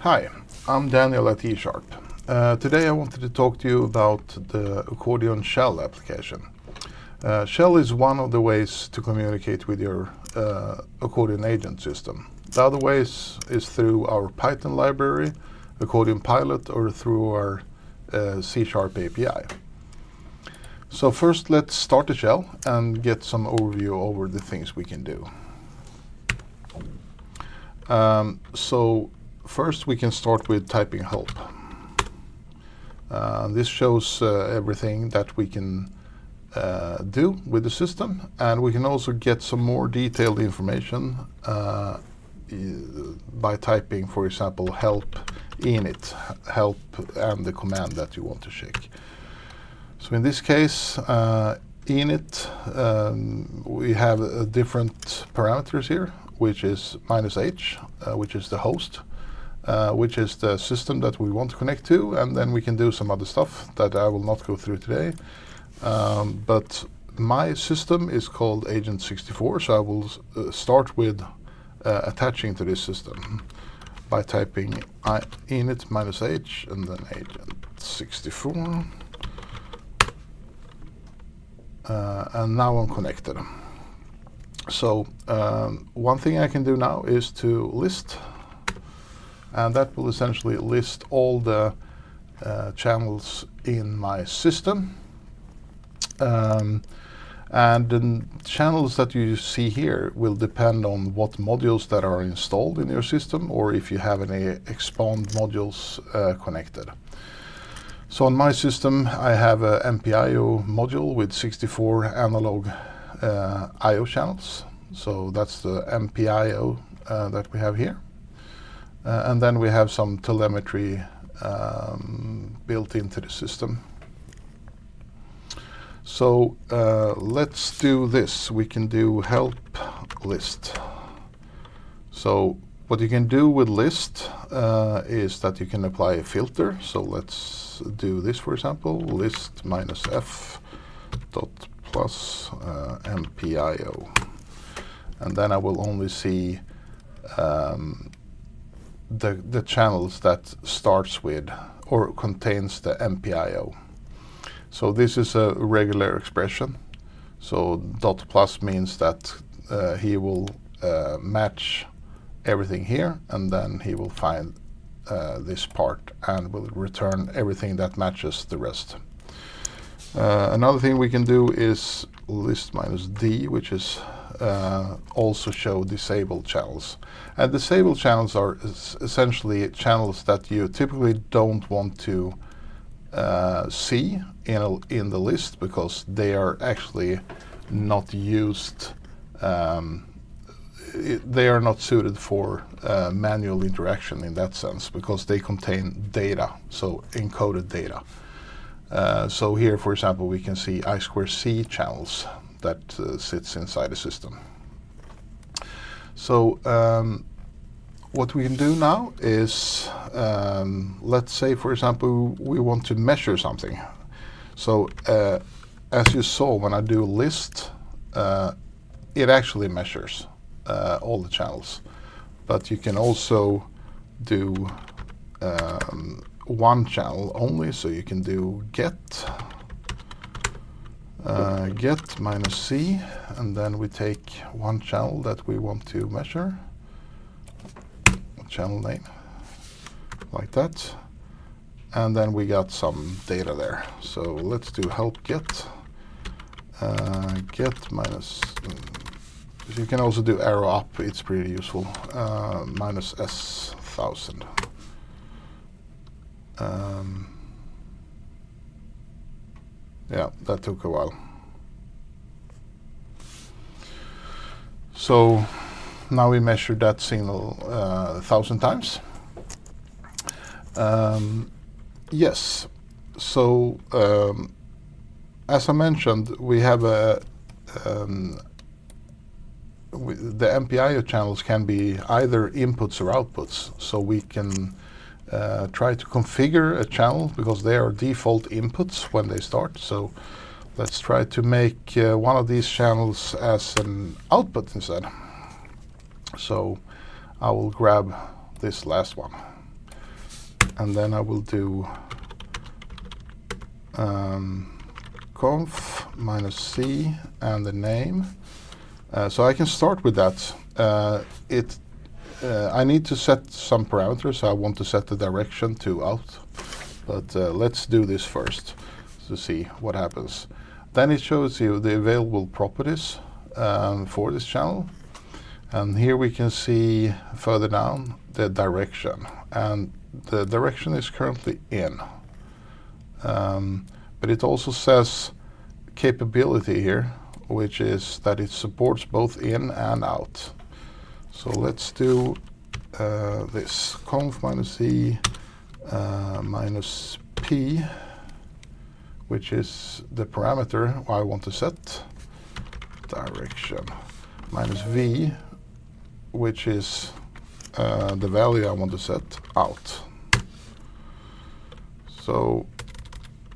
Hi, I'm Daniel at eSharp. Today I wanted to talk to you about the Accordion Shell application. Shell is one of the ways to communicate with your Accordion agent system. The other ways is through our Python library, Accordion Pilot, or through our C# API. So first let's start the shell and get some overview over the things we can do. First we can start with typing help. This shows everything that we can do with the system, and we can also get some more detailed information by typing, for example, help init, help and the command that you want to check. So in this case, init, we have different parameters here, which is -h, which is the host, which is the system that we want to connect to, and then we can do some other stuff that I will not go through today. But my system is called Agent64, so I will start with attaching to this system by typing init -h and then Agent64. And now I'm connected. So one thing I can do now is to list, and that will essentially list all the channels in my system. And the channels that you see here will depend on what modules that are installed in your system, or if you have any expand modules connected. So on my system I have a MPIO module with 64 analog I/O channels. So that's the MPIO that we have here. And then we have some telemetry built into the system. So let's do this. We can do help list. So what you can do with list is that you can apply a filter. So let's do this, for example, list -f dot plus MPIO. And then I will only see the channels that starts with or contains the MPIO. So this is a regular expression. So dot plus means that he will match everything here, and then he will find this part and will return everything that matches the rest. Another thing we can do is list -d, which is also show disabled channels. And disabled channels are essentially channels that you typically don't want to see in the list, because they are actually not used. They are not suited for manual interaction in that sense, because they contain data, so encoded data. So here, for example, we can see I2C channels that sits inside the system. So what we can do now is, let's say, for example, we want to measure something. So as you saw, when I do list, it actually measures all the channels. But you can also do one channel only, so you can do get -c, and then we take one channel that we want to measure, channel name, like that, and then we got some data there. So let's do help get you can also do arrow up, it's pretty useful, -s1000. Yeah, that took a while. So now we measured that signal 1,000 times. Yes, so as I mentioned, we have the MPIO channels can be either inputs or outputs, so we can try to configure a channel, because they are default inputs when they start. So let's try to make one of these channels as an output instead. So I will grab this last one. and then I will do conf minus C and the name. So I can start with that. I need to set some parameters. I want to set the direction to out, but let's do this first to see what happens. Then it shows you the available properties for this channel, and here we can see further down the direction, and the direction is currently in, but it also says capability here, which is that it supports both in and out. So let's do this conf minus C minus P, which is the parameter I want to set, direction, minus V, which is the value I want to set, out. So,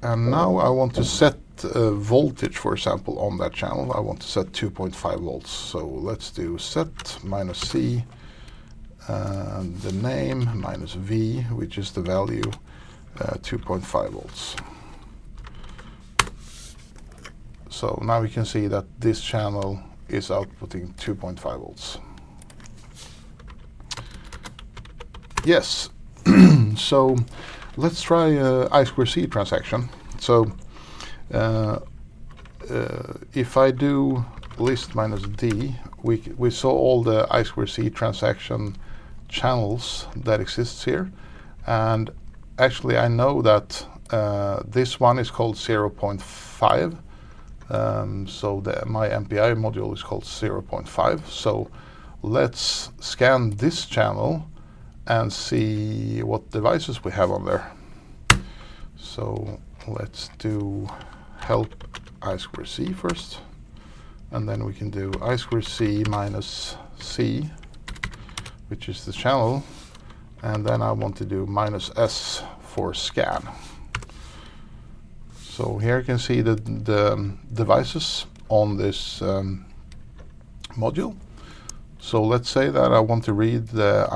and now I want to set voltage, for example, on that channel. I want to set 2.5 volts. So let's do set minus C, the name minus V, which is the value, 2.5 volts. So now we can see that this channel is outputting 2.5 volts. Yes, so let's try I2C transaction. So if I do list minus D, we saw all the I2C transaction channels that exists here, and actually I know that this one is called 0.5. So my MPI module is called 0.5. So let's scan this channel and see what devices we have on there. So let's do help I2C first, and then we can do I2C minus C, which is the channel, and then I want to do minus S for scan. So here you can see the devices on this module. So let's say that I want to read the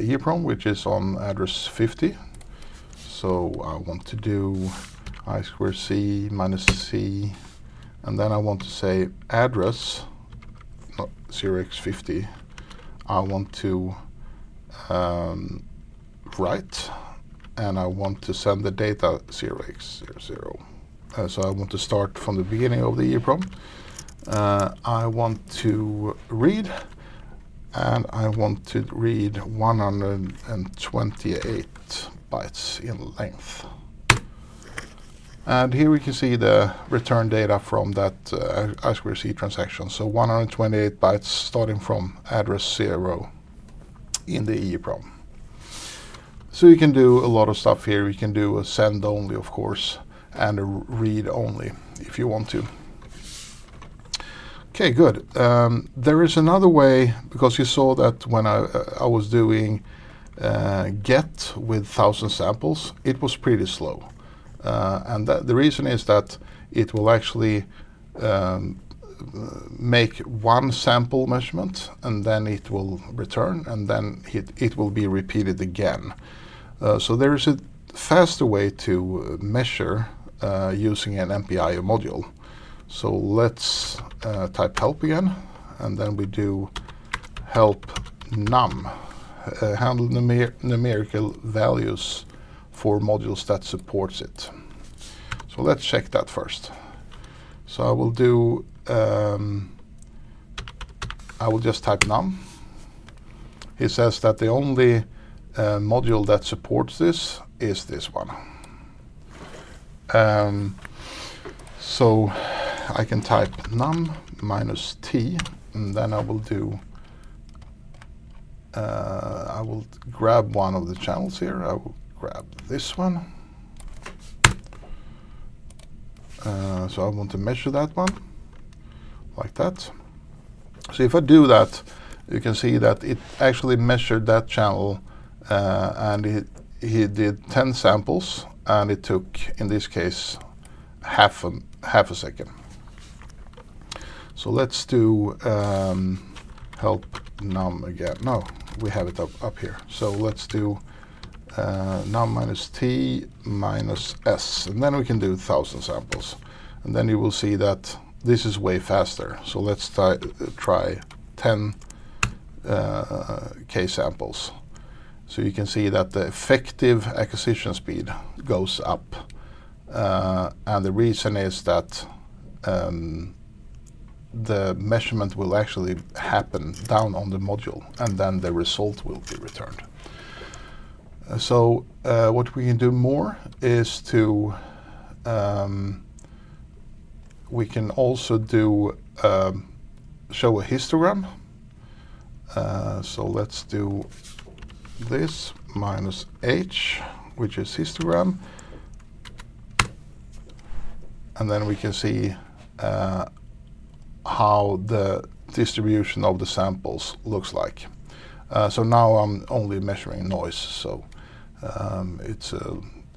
EEPROM, which is on address 50. So I want to do I2C minus C, and then I want to say address, not 0x50. I want to write, and I want to send the data 0x00. So I want to start from the beginning of the EEPROM. I want to read, and I want to read 128 bytes in length. And here we can see the return data from that I2C transaction. So 128 bytes starting from address 0 in the EEPROM. So you can do a lot of stuff here. You can do a send only, of course, and a read only if you want to. Okay, good. There is another way, because you saw that when I was doing get with 1,000 samples, it was pretty slow. And the reason is that it will actually make one sample measurement, and then it will return, and then it will be repeated again. So there is a faster way to measure using an MPI module. So let's type help again, and then we do help num, handle numerical values for modules that supports it. So let's check that first. So I will do, I will just type num. It says that the only module that supports this is this one. So I can type num minus T, and then I will do, I will grab one of the channels here. I will grab this one. So I want to measure that one, like that. So if I do that, you can see that it actually measured that channel, and he did 10 samples, and it took, in this case, half a second. So let's do help num again. No, we have it up here. So let's do now minus t minus s, and then we can do 1,000 samples, and then you will see that this is way faster. So let's try 10 K samples. So you can see that the effective acquisition speed goes up, and the reason is that the measurement will actually happen down on the module, and then the result will be returned. So what we can do more is to we can also do show a histogram. So let's do this minus h, which is histogram, and then we can see how the distribution of the samples looks like. So now I'm only measuring noise, so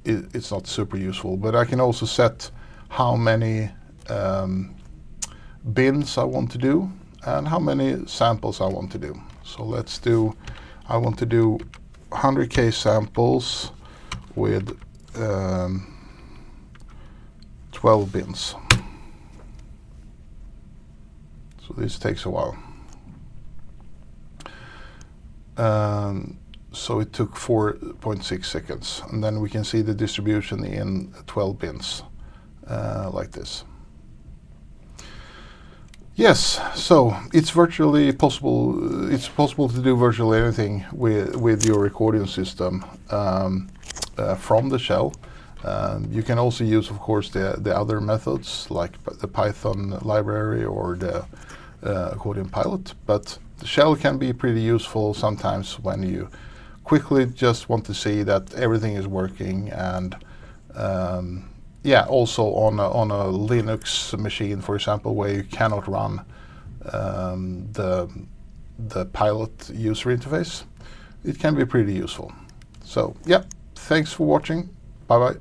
it's not super useful, but I can also set how many bins I want to do and how many samples I want to do. So let's do, I want to do 100K samples with 12 bins. So this takes a while. So it took 4.6 seconds, and then we can see the distribution in 12 bins, like this. Yes, so it's virtually possible. It's possible to do virtually anything with your Accordion system from the shell. You can also use, of course, the other methods like the Python library or the Accordion pilot, but the shell can be pretty useful sometimes when you quickly just want to see that everything is working, and yeah, also on a Linux machine, for example, where you cannot run the pilot user interface, it can be pretty useful. So yeah, thanks for watching. Bye bye.